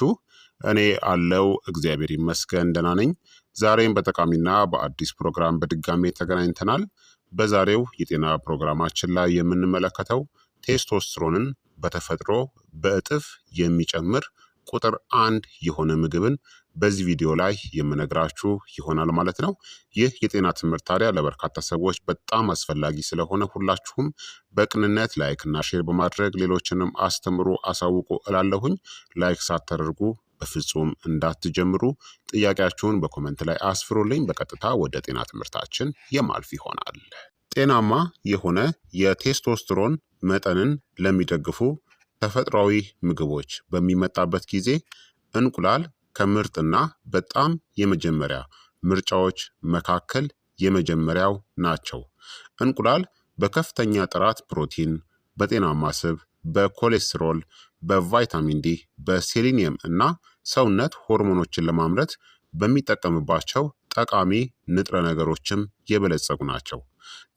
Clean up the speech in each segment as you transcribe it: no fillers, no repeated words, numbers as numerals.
ናችሁ? እኔ አለው እግዚአብሔር ይመስገን ደህና ነኝ። ዛሬም በጠቃሚና በአዲስ ፕሮግራም በድጋሜ ተገናኝተናል። በዛሬው የጤና ፕሮግራማችን ላይ የምንመለከተው ቴስቶስትሮንን በተፈጥሮ በእጥፍ የሚጨምር ቁጥር 1 የሆነ ምግብን በዚህ ቪዲዮ ላይ የምነግራችሁ ይሆናል ማለት ነው። ይህ የጤና ትምህርት ታዲያ ለበርካታ ሰዎች በጣም አስፈላጊ ስለሆነ ሁላችሁም በቅንነት ላይክ እና ሼር በማድረግ ሌሎችንም አስተምሩ አሳውቁ እላለሁኝ። ላይክ ሳታደርጉ በፍጹም እንዳትጀምሩ። ጥያቄያችሁን በኮመንት ላይ አስፍሩልኝ። በቀጥታ ወደ ጤና ትምህርታችን የማልፍ ይሆናል። ጤናማ የሆነ የቴስቶስትሮን መጠንን ለሚደግፉ ተፈጥሯዊ ምግቦች በሚመጣበት ጊዜ እንቁላል ከምርጥና በጣም የመጀመሪያ ምርጫዎች መካከል የመጀመሪያው ናቸው። እንቁላል በከፍተኛ ጥራት ፕሮቲን፣ በጤናማ ስብ፣ በኮሌስትሮል፣ በቫይታሚን ዲ፣ በሴሊኒየም እና ሰውነት ሆርሞኖችን ለማምረት በሚጠቀምባቸው ጠቃሚ ንጥረ ነገሮችም የበለጸጉ ናቸው።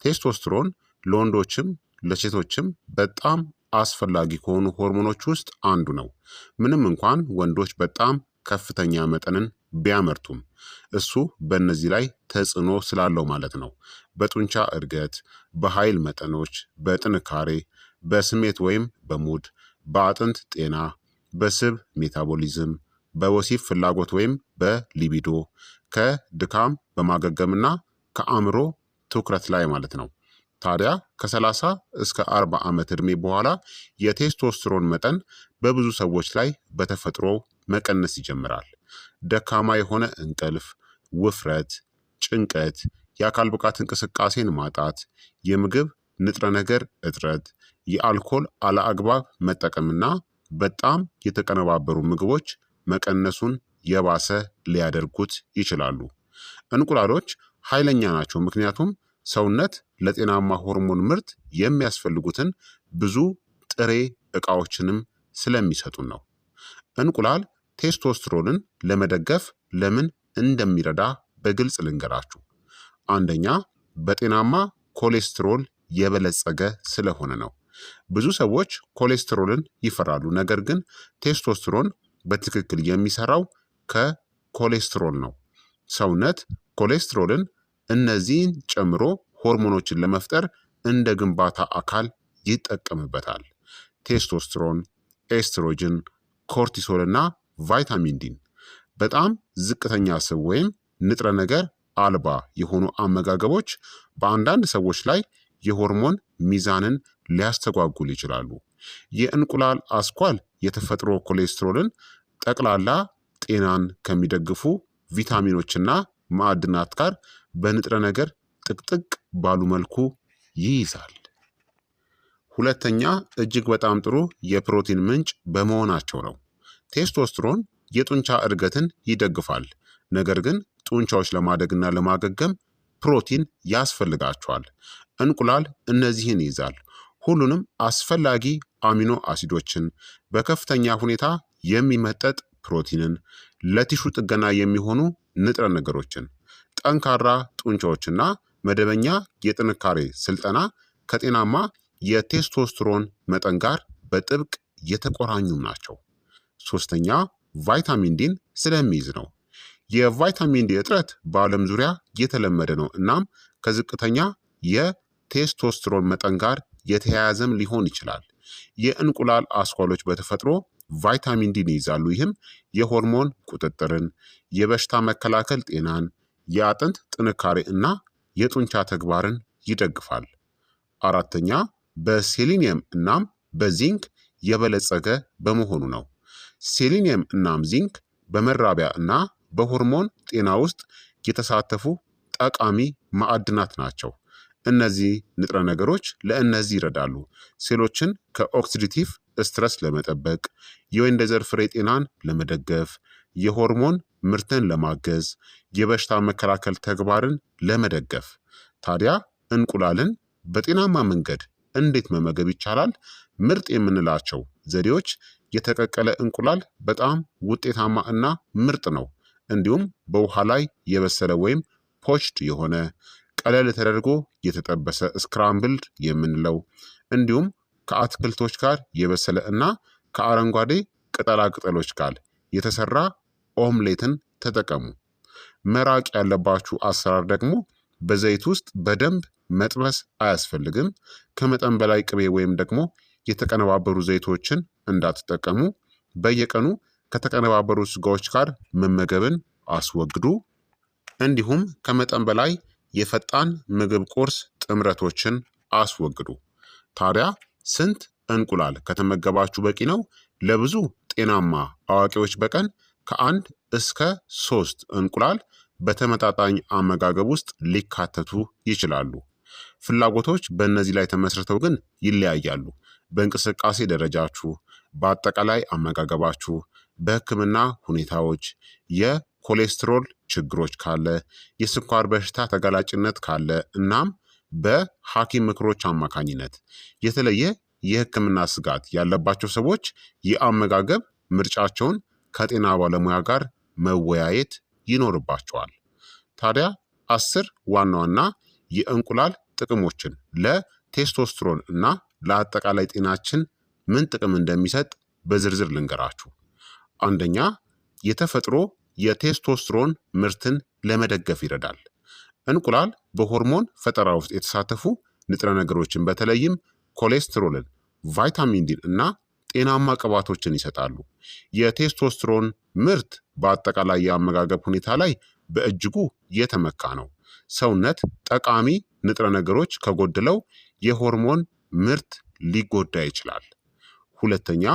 ቴስቶስትሮን ለወንዶችም ለሴቶችም በጣም አስፈላጊ ከሆኑ ሆርሞኖች ውስጥ አንዱ ነው። ምንም እንኳን ወንዶች በጣም ከፍተኛ መጠንን ቢያመርቱም እሱ በእነዚህ ላይ ተጽዕኖ ስላለው ማለት ነው። በጡንቻ እድገት፣ በኃይል መጠኖች፣ በጥንካሬ፣ በስሜት ወይም በሙድ፣ በአጥንት ጤና፣ በስብ ሜታቦሊዝም፣ በወሲብ ፍላጎት ወይም በሊቢዶ፣ ከድካም በማገገምና ከአእምሮ ትኩረት ላይ ማለት ነው። ታዲያ ከ30 እስከ 40 ዓመት ዕድሜ በኋላ የቴስቶስትሮን መጠን በብዙ ሰዎች ላይ በተፈጥሮ መቀነስ ይጀምራል። ደካማ የሆነ እንቅልፍ፣ ውፍረት፣ ጭንቀት፣ የአካል ብቃት እንቅስቃሴን ማጣት፣ የምግብ ንጥረ ነገር እጥረት፣ የአልኮል አለአግባብ መጠቀምና በጣም የተቀነባበሩ ምግቦች መቀነሱን የባሰ ሊያደርጉት ይችላሉ። እንቁላሎች ኃይለኛ ናቸው፣ ምክንያቱም ሰውነት ለጤናማ ሆርሞን ምርት የሚያስፈልጉትን ብዙ ጥሬ ዕቃዎችንም ስለሚሰጡን ነው። እንቁላል ቴስቶስትሮንን ለመደገፍ ለምን እንደሚረዳ በግልጽ ልንገራችሁ። አንደኛ፣ በጤናማ ኮሌስትሮል የበለጸገ ስለሆነ ነው። ብዙ ሰዎች ኮሌስትሮልን ይፈራሉ፣ ነገር ግን ቴስቶስትሮን በትክክል የሚሰራው ከኮሌስትሮል ነው። ሰውነት ኮሌስትሮልን እነዚህን ጨምሮ ሆርሞኖችን ለመፍጠር እንደ ግንባታ አካል ይጠቀምበታል። ቴስቶስትሮን፣ ኤስትሮጅን፣ ኮርቲሶል እና ቫይታሚን ዲን በጣም ዝቅተኛ ስብ ወይም ንጥረ ነገር አልባ የሆኑ አመጋገቦች በአንዳንድ ሰዎች ላይ የሆርሞን ሚዛንን ሊያስተጓጉል ይችላሉ። የእንቁላል አስኳል የተፈጥሮ ኮሌስትሮልን ጠቅላላ ጤናን ከሚደግፉ ቪታሚኖችና ማዕድናት ጋር በንጥረ ነገር ጥቅጥቅ ባሉ መልኩ ይይዛል። ሁለተኛ፣ እጅግ በጣም ጥሩ የፕሮቲን ምንጭ በመሆናቸው ነው። ቴስቶስትሮን የጡንቻ እድገትን ይደግፋል፣ ነገር ግን ጡንቻዎች ለማደግና ለማገገም ፕሮቲን ያስፈልጋቸዋል። እንቁላል እነዚህን ይይዛል። ሁሉንም አስፈላጊ አሚኖ አሲዶችን፣ በከፍተኛ ሁኔታ የሚመጠጥ ፕሮቲንን፣ ለቲሹ ጥገና የሚሆኑ ንጥረ ነገሮችን፣ ጠንካራ ጡንቻዎችና መደበኛ የጥንካሬ ስልጠና ከጤናማ የቴስቶስትሮን መጠን ጋር በጥብቅ የተቆራኙም ናቸው። ሶስተኛ፣ ቫይታሚን ዲን ስለሚይዝ ነው። የቫይታሚን ዲ እጥረት በዓለም ዙሪያ የተለመደ ነው፣ እናም ከዝቅተኛ የቴስቶስትሮን መጠን ጋር የተያያዘም ሊሆን ይችላል። የእንቁላል አስኳሎች በተፈጥሮ ቫይታሚን ዲን ይይዛሉ። ይህም የሆርሞን ቁጥጥርን፣ የበሽታ መከላከል ጤናን፣ የአጥንት ጥንካሬ እና የጡንቻ ተግባርን ይደግፋል። አራተኛ፣ በሴሊኒየም እናም በዚንክ የበለጸገ በመሆኑ ነው። ሴሊኒየም እናም ዚንክ በመራቢያ እና በሆርሞን ጤና ውስጥ የተሳተፉ ጠቃሚ ማዕድናት ናቸው። እነዚህ ንጥረ ነገሮች ለእነዚህ ይረዳሉ። ሴሎችን ከኦክሲዲቲቭ ስትረስ ለመጠበቅ፣ የወይን ዘር ፍሬ ጤናን ለመደገፍ፣ የሆርሞን ምርትን ለማገዝ፣ የበሽታ መከላከል ተግባርን ለመደገፍ። ታዲያ እንቁላልን በጤናማ መንገድ እንዴት መመገብ ይቻላል? ምርጥ የምንላቸው ዘዴዎች የተቀቀለ እንቁላል በጣም ውጤታማ እና ምርጥ ነው። እንዲሁም በውሃ ላይ የበሰለ ወይም ፖችድ የሆነ ቀለል ተደርጎ የተጠበሰ ስክራምብልድ የምንለው፣ እንዲሁም ከአትክልቶች ጋር የበሰለ እና ከአረንጓዴ ቅጠላ ቅጠሎች ጋር የተሰራ ኦምሌትን ተጠቀሙ። መራቅ ያለባችሁ አሰራር ደግሞ በዘይት ውስጥ በደንብ መጥበስ አያስፈልግም። ከመጠን በላይ ቅቤ ወይም ደግሞ የተቀነባበሩ ዘይቶችን እንዳትጠቀሙ። በየቀኑ ከተቀነባበሩ ስጋዎች ጋር መመገብን አስወግዱ። እንዲሁም ከመጠን በላይ የፈጣን ምግብ ቁርስ ጥምረቶችን አስወግዱ። ታዲያ ስንት እንቁላል ከተመገባችሁ በቂ ነው? ለብዙ ጤናማ አዋቂዎች በቀን ከ1 እስከ 3 እንቁላል በተመጣጣኝ አመጋገብ ውስጥ ሊካተቱ ይችላሉ። ፍላጎቶች በእነዚህ ላይ ተመስርተው ግን ይለያያሉ። በእንቅስቃሴ ደረጃችሁ፣ በአጠቃላይ አመጋገባችሁ፣ በሕክምና ሁኔታዎች፣ የኮሌስትሮል ችግሮች ካለ፣ የስኳር በሽታ ተጋላጭነት ካለ እናም በሐኪም ምክሮች አማካኝነት የተለየ የሕክምና ስጋት ያለባቸው ሰዎች የአመጋገብ ምርጫቸውን ከጤና ባለሙያ ጋር መወያየት ይኖርባቸዋል። ታዲያ 10 ዋና ዋና የእንቁላል ጥቅሞችን ለቴስቶስትሮን እና ለአጠቃላይ ጤናችን ምን ጥቅም እንደሚሰጥ በዝርዝር ልንገራችሁ። አንደኛ፣ የተፈጥሮ የቴስቶስትሮን ምርትን ለመደገፍ ይረዳል። እንቁላል በሆርሞን ፈጠራ ውስጥ የተሳተፉ ንጥረ ነገሮችን በተለይም ኮሌስትሮልን፣ ቫይታሚን ዲን እና ጤናማ ቅባቶችን ይሰጣሉ። የቴስቶስትሮን ምርት በአጠቃላይ የአመጋገብ ሁኔታ ላይ በእጅጉ የተመካ ነው። ሰውነት ጠቃሚ ንጥረ ነገሮች ከጎደለው የሆርሞን ምርት ሊጎዳ ይችላል። ሁለተኛ፣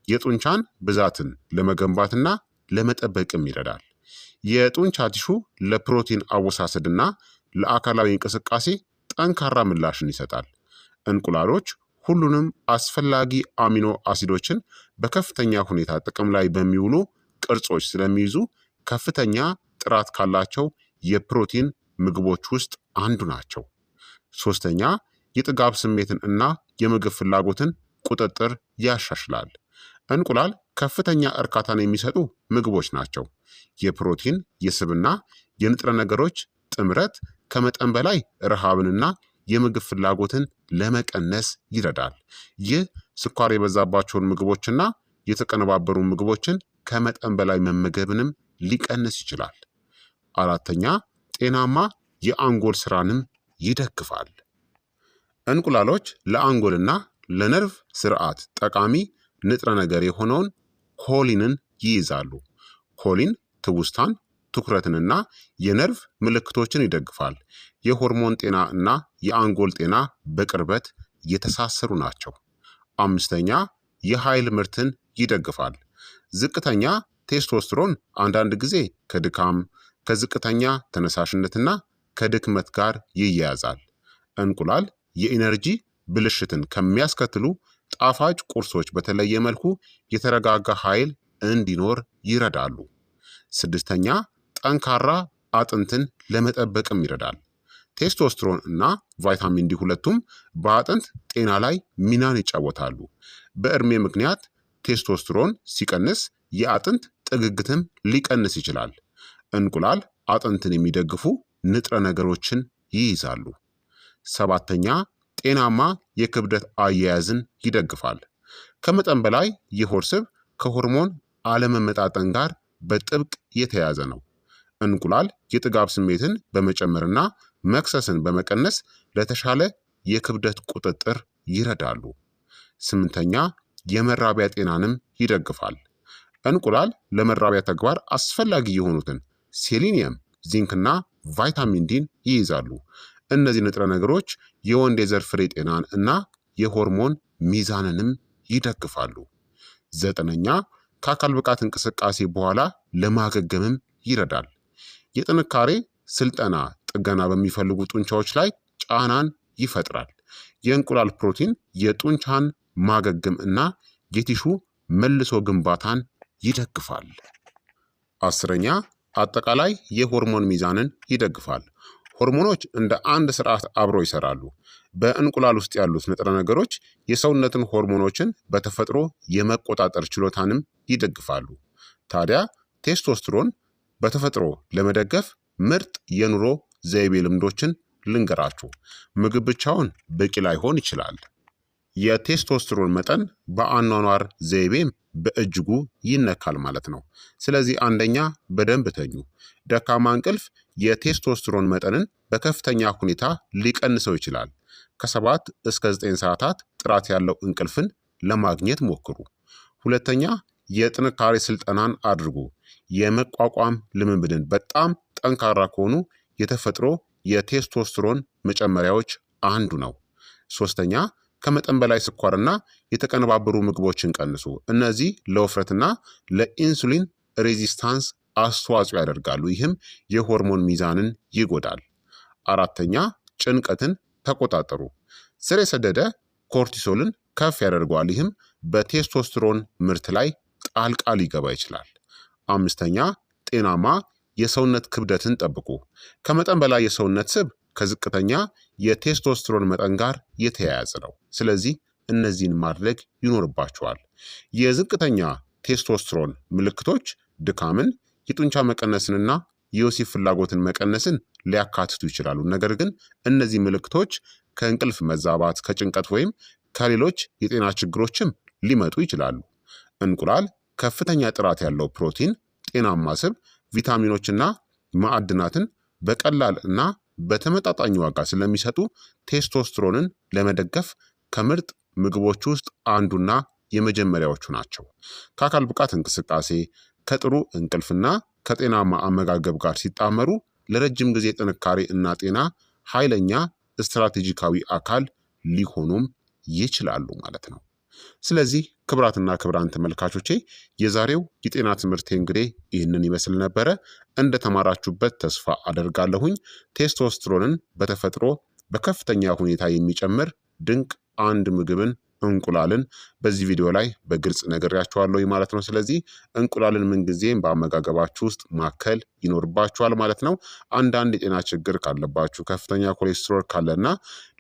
የጡንቻን ብዛትን ለመገንባትና ለመጠበቅም ይረዳል። የጡንቻ ቲሹ ለፕሮቲን አወሳሰድና ለአካላዊ እንቅስቃሴ ጠንካራ ምላሽን ይሰጣል። እንቁላሎች ሁሉንም አስፈላጊ አሚኖ አሲዶችን በከፍተኛ ሁኔታ ጥቅም ላይ በሚውሉ ቅርጾች ስለሚይዙ ከፍተኛ ጥራት ካላቸው የፕሮቲን ምግቦች ውስጥ አንዱ ናቸው። ሶስተኛ፣ የጥጋብ ስሜትን እና የምግብ ፍላጎትን ቁጥጥር ያሻሽላል። እንቁላል ከፍተኛ እርካታን የሚሰጡ ምግቦች ናቸው። የፕሮቲን የስብና የንጥረ ነገሮች ጥምረት ከመጠን በላይ ረሃብንና የምግብ ፍላጎትን ለመቀነስ ይረዳል። ይህ ስኳር የበዛባቸውን ምግቦችና የተቀነባበሩ ምግቦችን ከመጠን በላይ መመገብንም ሊቀንስ ይችላል። አራተኛ፣ ጤናማ የአንጎል ስራንም ይደግፋል። እንቁላሎች ለአንጎልና ለነርቭ ስርዓት ጠቃሚ ንጥረ ነገር የሆነውን ኮሊንን ይይዛሉ። ኮሊን ትውስታን፣ ትኩረትንና የነርቭ ምልክቶችን ይደግፋል። የሆርሞን ጤና እና የአንጎል ጤና በቅርበት የተሳሰሩ ናቸው። አምስተኛ፣ የኃይል ምርትን ይደግፋል። ዝቅተኛ ቴስቶስትሮን አንዳንድ ጊዜ ከድካም፣ ከዝቅተኛ ተነሳሽነትና ከድክመት ጋር ይያያዛል። እንቁላል የኢነርጂ ብልሽትን ከሚያስከትሉ ጣፋጭ ቁርሶች በተለየ መልኩ የተረጋጋ ኃይል እንዲኖር ይረዳሉ። ስድስተኛ፣ ጠንካራ አጥንትን ለመጠበቅም ይረዳል። ቴስቶስትሮን እና ቫይታሚን ዲ ሁለቱም በአጥንት ጤና ላይ ሚናን ይጫወታሉ። በእድሜ ምክንያት ቴስቶስትሮን ሲቀንስ የአጥንት ጥግግትም ሊቀንስ ይችላል። እንቁላል አጥንትን የሚደግፉ ንጥረ ነገሮችን ይይዛሉ። ሰባተኛ፣ ጤናማ የክብደት አያያዝን ይደግፋል። ከመጠን በላይ የሆድ ስብ ከሆርሞን አለመመጣጠን ጋር በጥብቅ የተያያዘ ነው። እንቁላል የጥጋብ ስሜትን በመጨመርና መክሰስን በመቀነስ ለተሻለ የክብደት ቁጥጥር ይረዳሉ። ስምንተኛ፣ የመራቢያ ጤናንም ይደግፋል። እንቁላል ለመራቢያ ተግባር አስፈላጊ የሆኑትን ሴሊኒየም፣ ዚንክና ቫይታሚን ዲን ይይዛሉ። እነዚህ ንጥረ ነገሮች የወንድ የዘር ፍሬ ጤናን እና የሆርሞን ሚዛንንም ይደግፋሉ። ዘጠነኛ፣ ከአካል ብቃት እንቅስቃሴ በኋላ ለማገገምም ይረዳል። የጥንካሬ ስልጠና ጥገና በሚፈልጉ ጡንቻዎች ላይ ጫናን ይፈጥራል። የእንቁላል ፕሮቲን የጡንቻን ማገገም እና የቲሹ መልሶ ግንባታን ይደግፋል። አስረኛ፣ አጠቃላይ የሆርሞን ሚዛንን ይደግፋል። ሆርሞኖች እንደ አንድ ስርዓት አብረው ይሰራሉ። በእንቁላል ውስጥ ያሉት ንጥረ ነገሮች የሰውነትን ሆርሞኖችን በተፈጥሮ የመቆጣጠር ችሎታንም ይደግፋሉ። ታዲያ ቴስቶስትሮን በተፈጥሮ ለመደገፍ ምርጥ የኑሮ ዘይቤ ልምዶችን ልንገራችሁ። ምግብ ብቻውን በቂ ላይሆን ይችላል። የቴስቶስትሮን መጠን በአኗኗር ዘይቤም በእጅጉ ይነካል ማለት ነው። ስለዚህ አንደኛ በደንብ ተኙ። ደካማ እንቅልፍ የቴስቶስትሮን መጠንን በከፍተኛ ሁኔታ ሊቀንሰው ይችላል። ከ7 እስከ 9 ሰዓታት ጥራት ያለው እንቅልፍን ለማግኘት ሞክሩ። ሁለተኛ የጥንካሬ ስልጠናን አድርጉ። የመቋቋም ልምምድን በጣም ጠንካራ ከሆኑ የተፈጥሮ የቴስቶስትሮን መጨመሪያዎች አንዱ ነው። ሶስተኛ ከመጠን በላይ ስኳርና የተቀነባበሩ ምግቦችን ቀንሱ። እነዚህ ለውፍረትና ለኢንሱሊን ሬዚስታንስ አስተዋጽኦ ያደርጋሉ። ይህም የሆርሞን ሚዛንን ይጎዳል። አራተኛ ጭንቀትን ተቆጣጠሩ። ስር የሰደደ ኮርቲሶልን ከፍ ያደርገዋል። ይህም በቴስቶስትሮን ምርት ላይ ጣልቃ ሊገባ ይችላል። አምስተኛ ጤናማ የሰውነት ክብደትን ጠብቁ። ከመጠን በላይ የሰውነት ስብ ከዝቅተኛ የቴስቶስትሮን መጠን ጋር የተያያዘ ነው። ስለዚህ እነዚህን ማድረግ ይኖርባቸዋል። የዝቅተኛ ቴስቶስትሮን ምልክቶች ድካምን፣ የጡንቻ መቀነስንና የወሲብ ፍላጎትን መቀነስን ሊያካትቱ ይችላሉ። ነገር ግን እነዚህ ምልክቶች ከእንቅልፍ መዛባት፣ ከጭንቀት ወይም ከሌሎች የጤና ችግሮችም ሊመጡ ይችላሉ። እንቁላል ከፍተኛ ጥራት ያለው ፕሮቲን፣ ጤናማ ስብ፣ ቪታሚኖችና ማዕድናትን በቀላል እና በተመጣጣኝ ዋጋ ስለሚሰጡ ቴስቶስትሮንን ለመደገፍ ከምርጥ ምግቦች ውስጥ አንዱና የመጀመሪያዎቹ ናቸው። ከአካል ብቃት እንቅስቃሴ፣ ከጥሩ እንቅልፍና ከጤናማ አመጋገብ ጋር ሲጣመሩ ለረጅም ጊዜ ጥንካሬ እና ጤና ኃይለኛ ስትራቴጂካዊ አካል ሊሆኑም ይችላሉ ማለት ነው። ስለዚህ ክቡራትና ክቡራን ተመልካቾቼ የዛሬው የጤና ትምህርቴ እንግዲህ ይህንን ይመስል ነበረ። እንደተማራችሁበት ተስፋ አደርጋለሁኝ። ቴስቶስትሮንን በተፈጥሮ በከፍተኛ ሁኔታ የሚጨምር ድንቅ አንድ ምግብን እንቁላልን በዚህ ቪዲዮ ላይ በግልጽ ነግሬያችኋለሁ ማለት ነው። ስለዚህ እንቁላልን ምንጊዜም በአመጋገባችሁ ውስጥ ማከል ይኖርባችኋል ማለት ነው። አንዳንድ የጤና ችግር ካለባችሁ፣ ከፍተኛ ኮሌስትሮል ካለና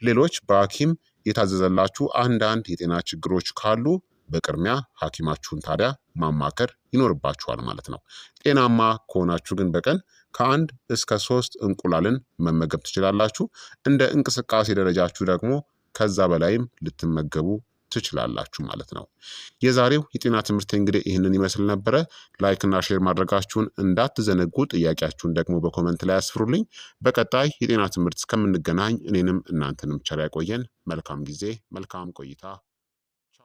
ሌሎች በሐኪም የታዘዘላችሁ አንዳንድ የጤና ችግሮች ካሉ በቅድሚያ ሐኪማችሁን ታዲያ ማማከር ይኖርባችኋል ማለት ነው። ጤናማ ከሆናችሁ ግን በቀን ከ1 እስከ 3 እንቁላልን መመገብ ትችላላችሁ። እንደ እንቅስቃሴ ደረጃችሁ ደግሞ ከዛ በላይም ልትመገቡ ትችላላችሁ ማለት ነው። የዛሬው የጤና ትምህርት እንግዲህ ይህንን ይመስል ነበረ። ላይክና ሼር ማድረጋችሁን እንዳትዘነጉ። ጥያቄያችሁን ደግሞ በኮመንት ላይ ያስፍሩልኝ። በቀጣይ የጤና ትምህርት እስከምንገናኝ እኔንም እናንተንም ቸር ያቆየን። መልካም ጊዜ፣ መልካም ቆይታ